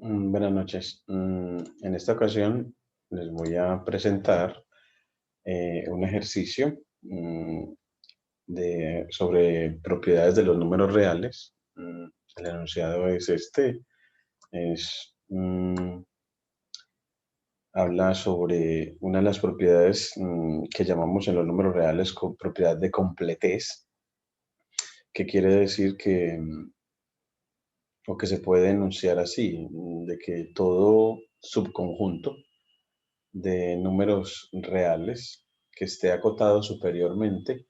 Buenas noches. En esta ocasión les voy a presentar un ejercicio sobre propiedades de los números reales. El enunciado es este. Es, habla sobre una de las propiedades que llamamos en los números reales propiedad de completez, que quiere decir que, o que se puede enunciar así, de que todo subconjunto de números reales que esté acotado superiormente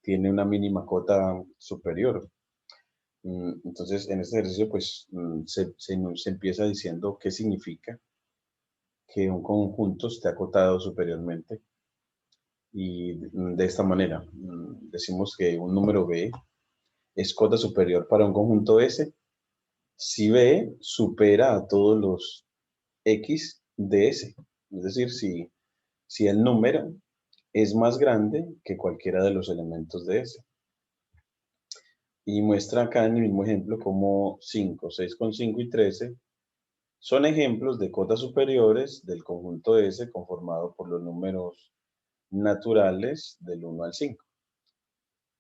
tiene una mínima cota superior. Entonces, en este ejercicio, pues se empieza diciendo qué significa que un conjunto esté acotado superiormente. Y de esta manera, decimos que un número B es cota superior para un conjunto S si B supera a todos los X de S. Es decir, si el número es más grande que cualquiera de los elementos de S. Y muestra acá en el mismo ejemplo como 5, 6,5 y 13 son ejemplos de cotas superiores del conjunto S conformado por los números naturales del 1 al 5.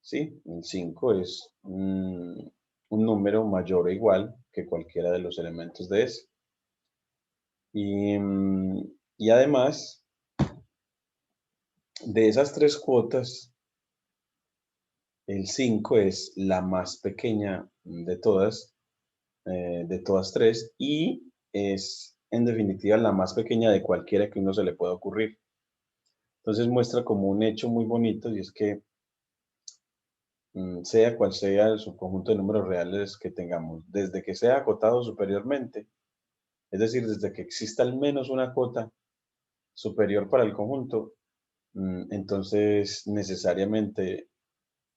¿Sí? El 5 es un número mayor o igual que cualquiera de los elementos de S. Y además, de esas tres cuotas, el 5 es la más pequeña de todas tres, y es en definitiva la más pequeña de cualquiera que uno se le pueda ocurrir. Entonces muestra como un hecho muy bonito, y es que sea cual sea el subconjunto de números reales que tengamos, desde que sea acotado superiormente, es decir, desde que exista al menos una cota superior para el conjunto, entonces necesariamente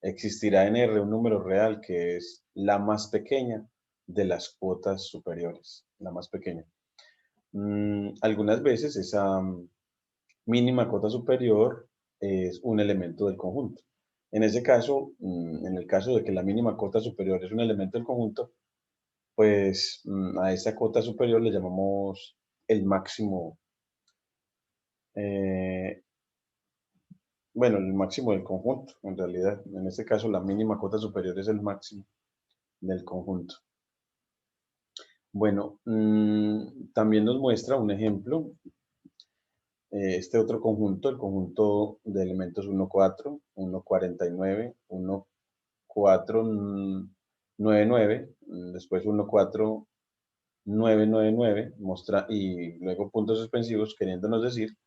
existirá en R un número real que es la más pequeña de las cuotas superiores, la más pequeña. Algunas veces esa mínima cota superior es un elemento del conjunto. En ese caso, en el caso de que la mínima cota superior es un elemento del conjunto, pues a esa cota superior le llamamos el máximo, eh, bueno, el máximo del conjunto, en realidad. En este caso, la mínima cota superior es el máximo del conjunto. Bueno, también nos muestra un ejemplo, este otro conjunto, el conjunto de elementos 1, 4, 1, 49, 1, 4, 9, 9, después 1, 4, 9, 9, 9, y luego puntos suspensivos, queriéndonos decir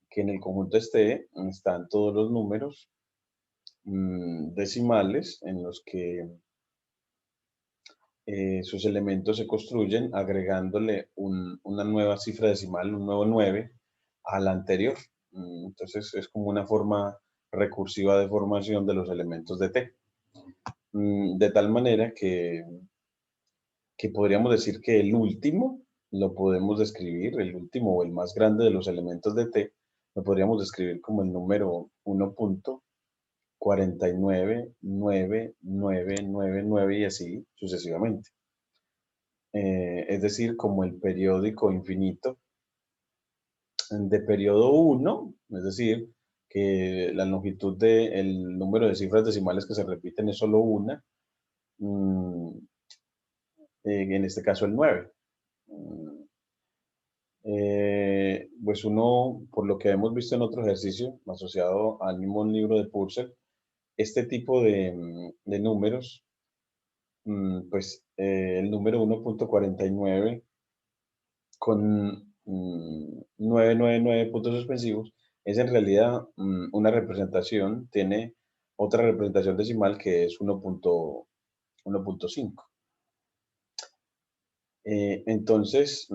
que en el conjunto este están todos los números decimales en los que sus elementos se construyen agregándole una nueva cifra decimal, un nuevo 9 a la anterior. Entonces es como una forma recursiva de formación de los elementos de T. De tal manera que podríamos decir que el último lo podemos describir, el último o el más grande de los elementos de T, lo podríamos describir como el número 1.499999 y así sucesivamente. Es decir, como el periódico infinito de periodo 1, es decir, que la longitud del número de cifras decimales que se repiten es solo una, mm, en este caso el 9. Mm, pues uno, por lo que hemos visto en otro ejercicio asociado al mismo libro de Purcell, este tipo de números, pues el número 1.49 con 999 puntos suspensivos, es en realidad una representación, tiene otra representación decimal que es 1.5. Entonces,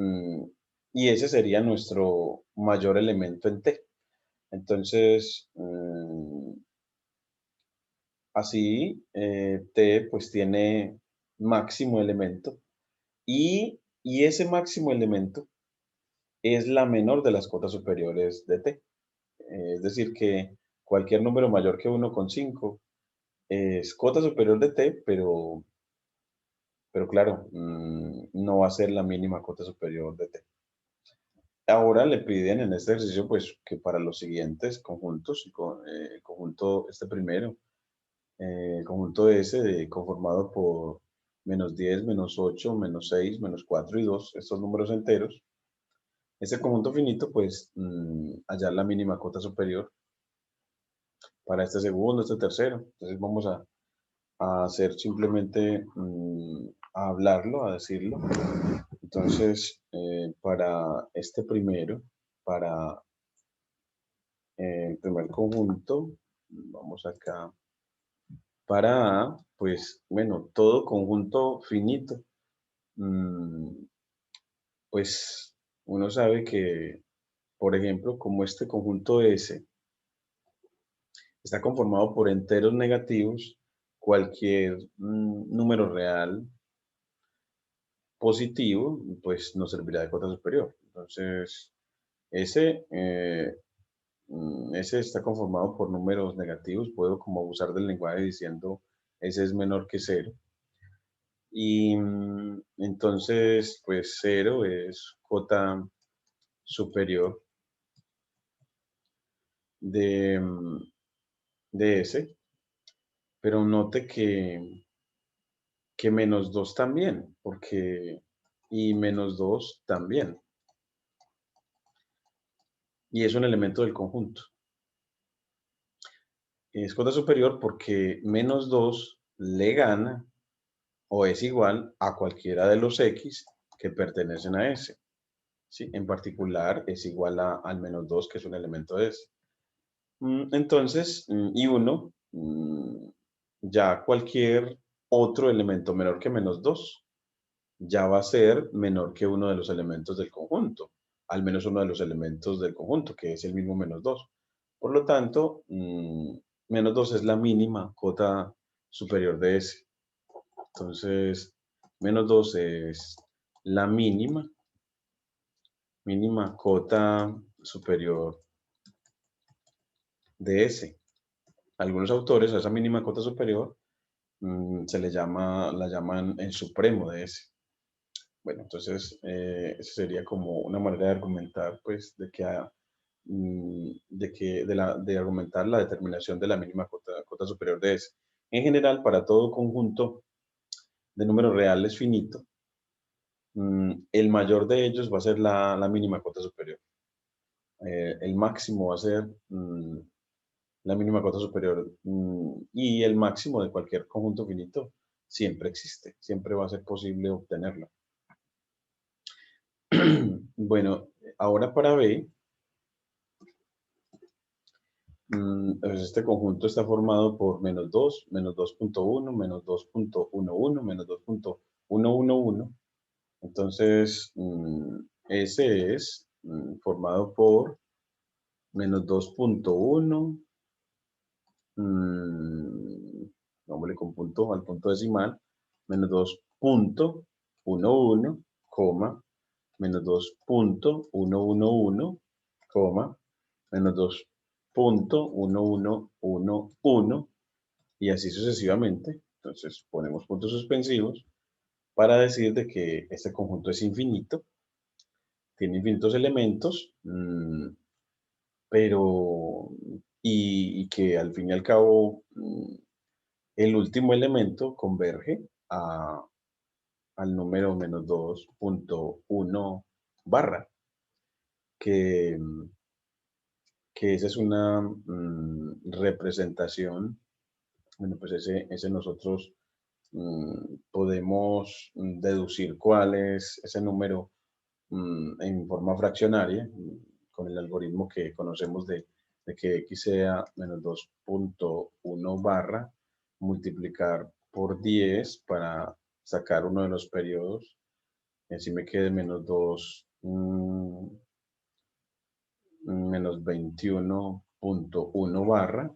y ese sería nuestro mayor elemento en T. Entonces, así, T pues tiene máximo elemento, y ese máximo elemento es la menor de las cotas superiores de T. Es decir, que cualquier número mayor que 1,5 es cota superior de T, pero pero claro, no va a ser la mínima cota superior de t. Ahora le piden en este ejercicio, pues, que para los siguientes conjuntos, el conjunto este primero, el conjunto S conformado por -10, -8, -6, -4 y 2, estos números enteros, ese conjunto finito, pues, hallar la mínima cota superior para este segundo, este tercero. Entonces vamos a hacer simplemente, a hablarlo, a decirlo. Entonces, para este primero, para el primer conjunto, vamos acá, para A, pues, bueno, todo conjunto finito, mm, pues, uno sabe que, por ejemplo, como este conjunto S está conformado por enteros negativos, cualquier número real positivo, pues nos servirá de cota superior. Entonces, ese, ese está conformado por números negativos. Puedo como abusar del lenguaje diciendo ese es menor que cero. Y entonces, pues cero es cota superior de, de ese. Pero note que -2 también, porque, y -2 también. Y es un elemento del conjunto. Es cota superior porque -2 le gana o es igual a cualquiera de los X que pertenecen a S. ¿Sí? En particular es igual al -2, que es un elemento de S. Entonces, y 1, ya cualquier otro elemento menor que -2 ya va a ser menor que uno de los elementos del conjunto, al menos uno de los elementos del conjunto, que es el mismo -2. Por lo tanto, -2 es la mínima cota superior de S. Entonces, -2 es la mínima cota superior de S. Algunos autores a esa mínima cota superior la llaman el supremo de S. Bueno, entonces, eso sería como una manera de argumentar, pues, de argumentar la determinación de la mínima cota superior de S. En general, para todo conjunto de números reales finito, el mayor de ellos va a ser la mínima cota superior. El máximo va a ser la mínima cota superior, y el máximo de cualquier conjunto finito siempre existe, siempre va a ser posible obtenerlo. Bueno, ahora para B, pues este conjunto está formado por -2, -2.1, -2.11, -2.111. Entonces, ese es formado por -2.1, vámonos con punto al punto decimal, -2.11, coma, -2.111, coma, -2.1111 y así sucesivamente. Entonces ponemos puntos suspensivos para decir de que este conjunto es infinito, tiene infinitos elementos, pero y que al fin y al cabo el último elemento converge al número -2.1 barra, que, que esa es una representación. Bueno, pues ese nosotros podemos deducir cuál es ese número en forma fraccionaria, con el algoritmo que conocemos de que x sea -2.1 barra, multiplicar por 10 para sacar uno de los periodos, y así me quede -2, -21.1 barra,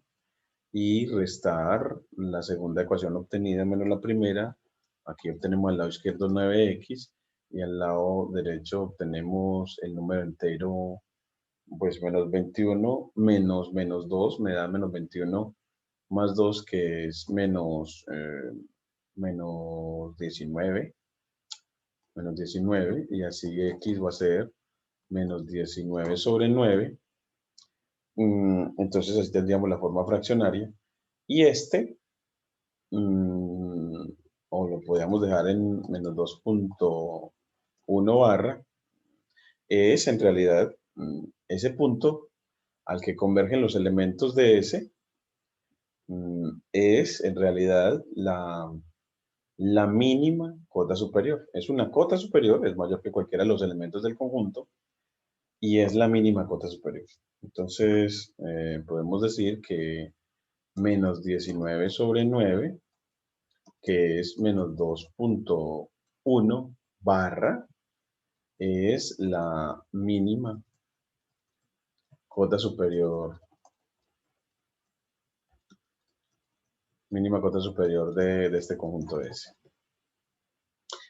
y restar la segunda ecuación obtenida menos la primera. Aquí obtenemos al lado izquierdo 9x y al lado derecho obtenemos el número entero, pues -21 menos -2 me da -21 más 2, que es menos 19, y así x va a ser menos 19 sobre 9. Entonces así tendríamos la forma fraccionaria. Y mm, o lo podríamos dejar en menos 2.1 barra, es en realidad ese punto al que convergen los elementos de ese, es en realidad la mínima cota superior. Es una cota superior, es mayor que cualquiera de los elementos del conjunto, y es la mínima cota superior. Entonces, podemos decir que menos 19 sobre 9, que es menos 2.1 barra, es la cota superior, mínima cota superior de este conjunto S.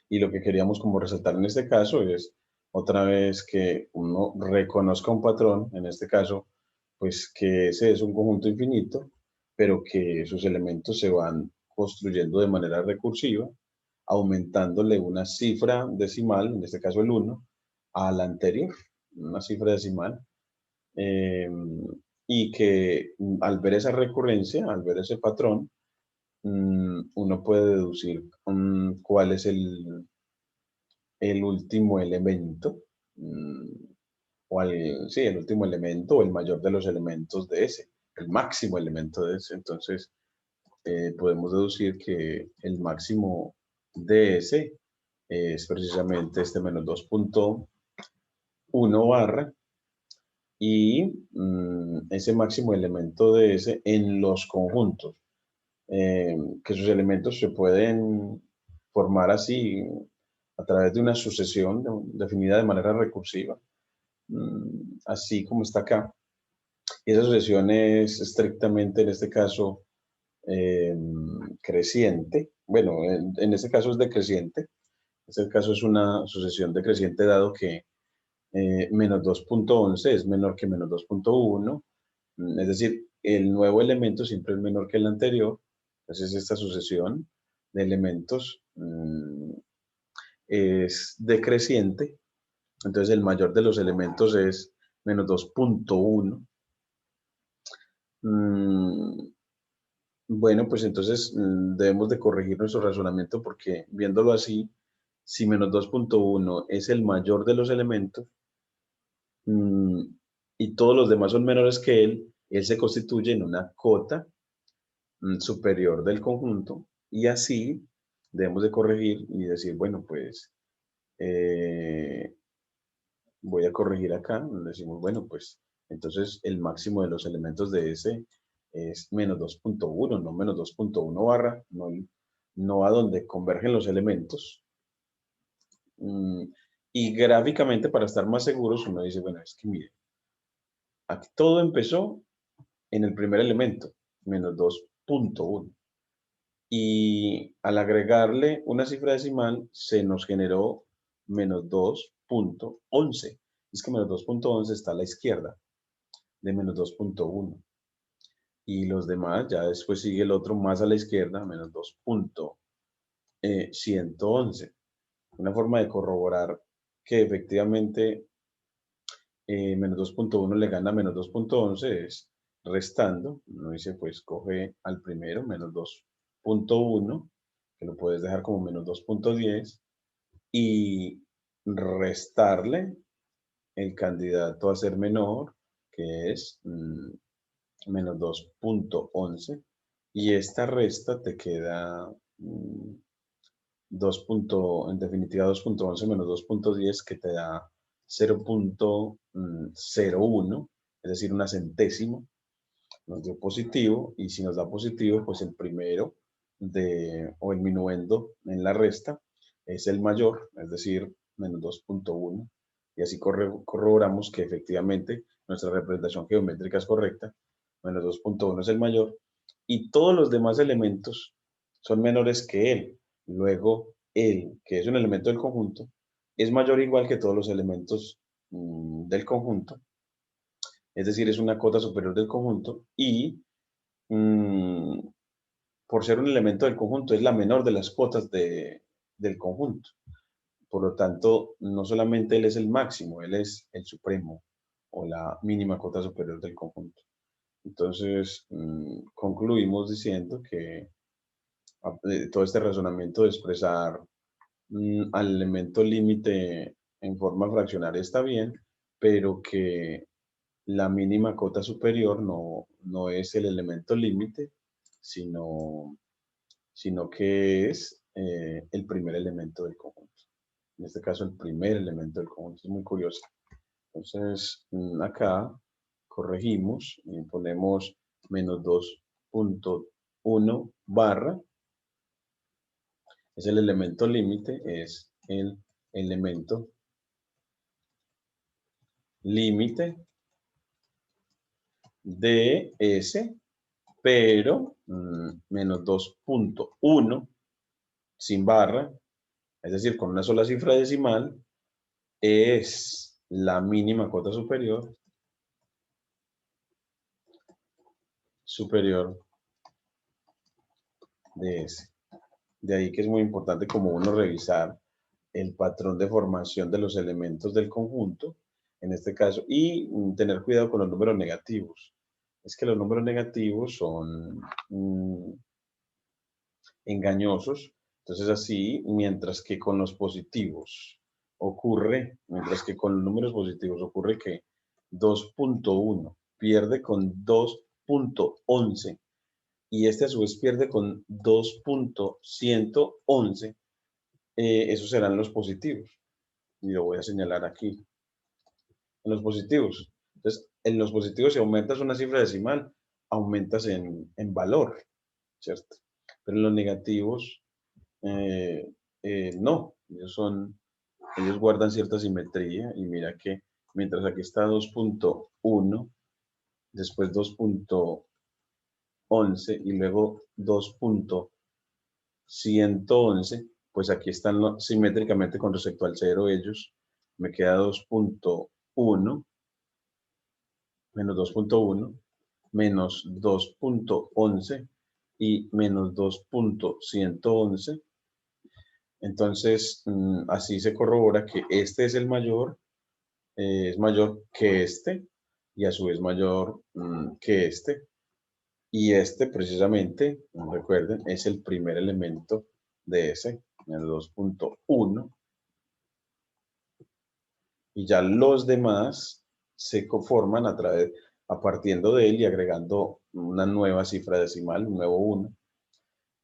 Y lo que queríamos como resaltar en este caso es otra vez que uno reconozca un patrón, en este caso, pues que ese es un conjunto infinito, pero que sus elementos se van construyendo de manera recursiva, aumentándole una cifra decimal, en este caso el 1, a la anterior, una cifra decimal, eh, y que al ver esa recurrencia, al ver ese patrón, uno puede deducir cuál es el último elemento, mm, sí, el último elemento o el mayor de los elementos de ese, el máximo elemento de ese. Entonces, podemos deducir que el máximo de ese es precisamente este menos 2.1 barra, y ese máximo elemento de ese en los conjuntos, que sus elementos se pueden formar así a través de una sucesión definida de manera recursiva, así como está acá. Y esa sucesión es estrictamente, en este caso, eh, creciente. Bueno, en este caso es decreciente. En este caso es una sucesión decreciente dado que menos 2.11 es menor que menos 2.1. Es decir, el nuevo elemento siempre es menor que el anterior. Entonces, esta sucesión de elementos es decreciente. Entonces, el mayor de los elementos es menos 2.1. Bueno, pues entonces debemos de corregir nuestro razonamiento porque viéndolo así, si menos 2.1 es el mayor de los elementos, mm, y todos los demás son menores que él se constituye en una cota superior del conjunto, y así debemos de corregir y decir, bueno, pues eh, voy a corregir acá, decimos, bueno, pues entonces el máximo de los elementos de ese es menos 2.1, no menos 2.1 barra, no a donde convergen los elementos. Mm, y gráficamente, para estar más seguros, uno dice, bueno, es que mire, aquí todo empezó en el primer elemento, menos 2.1. Y al agregarle una cifra decimal, se nos generó menos 2.11. Es que menos 2.11 está a la izquierda de menos 2.1. Y los demás, ya después sigue el otro más a la izquierda, menos 2.111. Una forma de corroborar que efectivamente menos 2.1 le gana a menos 2.11 es restando. Uno dice, pues coge al primero, menos 2.1, que lo puedes dejar como menos 2.10, y restarle el candidato a ser menor, que es menos 2.11, y esta resta te queda en definitiva 2.11 menos 2.10, que te da 0.01, es decir, una centésima. Nos dio positivo, y si nos da positivo, pues el primero o el minuendo en la resta es el mayor, es decir, menos 2.1, y así corroboramos que efectivamente nuestra representación geométrica es correcta. Menos 2.1 es el mayor, y todos los demás elementos son menores que él. Luego, él, que es un elemento del conjunto, es mayor o igual que todos los elementos del conjunto, es decir, es una cota superior del conjunto, y mm, por ser un elemento del conjunto, es la menor de las cuotas del conjunto. Por lo tanto, no solamente él es el máximo, él es el supremo o la mínima cuota superior del conjunto. Entonces, concluimos diciendo que todo este razonamiento de expresar al elemento límite en forma fraccionaria está bien, pero que la mínima cota superior no es el elemento límite, sino, sino que es el primer elemento del conjunto. En este caso, el primer elemento del conjunto. Es muy curioso. Entonces, acá corregimos y ponemos menos 2.1 barra. Es el elemento límite, es el elemento límite de S, pero menos 2.1 sin barra, es decir, con una sola cifra decimal, es la mínima cota superior de S. De ahí que es muy importante como uno revisar el patrón de formación de los elementos del conjunto, en este caso, y tener cuidado con los números negativos. Es que los números negativos son engañosos, entonces así, mientras que con los números positivos ocurre que 2.1 pierde con 2.11 y este a su vez pierde con 2.111, esos serán los positivos. Y lo voy a señalar aquí. En los positivos. Entonces, en los positivos, si aumentas una cifra decimal, aumentas en valor, ¿cierto? Pero en los negativos, eh, no. Ellos guardan cierta simetría y mira que mientras aquí está 2.1, después 2.11 y luego 2.111, pues aquí están simétricamente con respecto al cero ellos. Me queda 2.1 menos 2.1 menos 2.11 y menos 2.111. Entonces, así se corrobora que este es mayor que este y a su vez mayor que este. Y este precisamente, recuerden, es el primer elemento de ese, el 2.1. Y ya los demás se conforman a partiendo de él y agregando una nueva cifra decimal, un nuevo 1.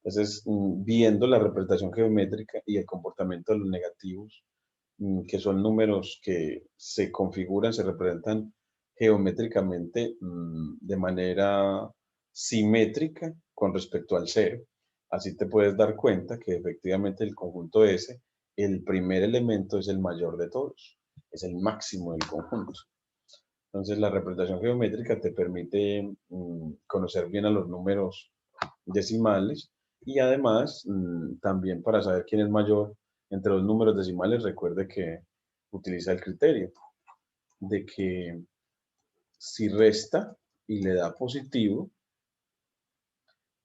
Entonces, viendo la representación geométrica y el comportamiento de los negativos, que son números que se configuran, se representan geométricamente de manera simétrica con respecto al cero. Así te puedes dar cuenta que efectivamente el conjunto S, el primer elemento es el mayor de todos, es el máximo del conjunto. Entonces la representación geométrica te permite conocer bien a los números decimales y además también para saber quién es mayor entre los números decimales, recuerde que utiliza el criterio de que si resta y le da positivo,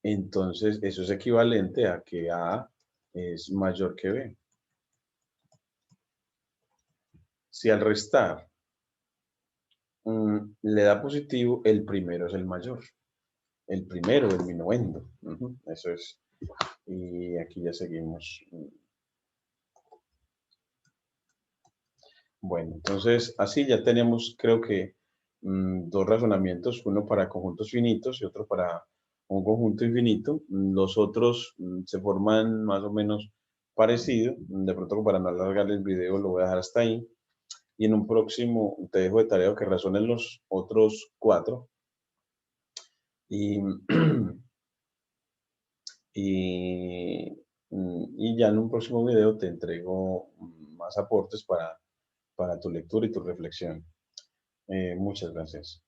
entonces eso es equivalente a que A es mayor que B. Si al restar le da positivo, el primero es el mayor. El primero, el minuendo. Eso es. Y aquí ya seguimos. Bueno, entonces así ya tenemos, creo que, dos razonamientos, uno para conjuntos finitos y otro para un conjunto infinito. Los otros se forman más o menos parecido. De pronto, para no alargar el video, lo voy a dejar hasta ahí. Y en un próximo te dejo de tarea que razonen los otros 4. Y, y, y ya en un próximo video te entrego más aportes para tu lectura y tu reflexión. Muchas gracias.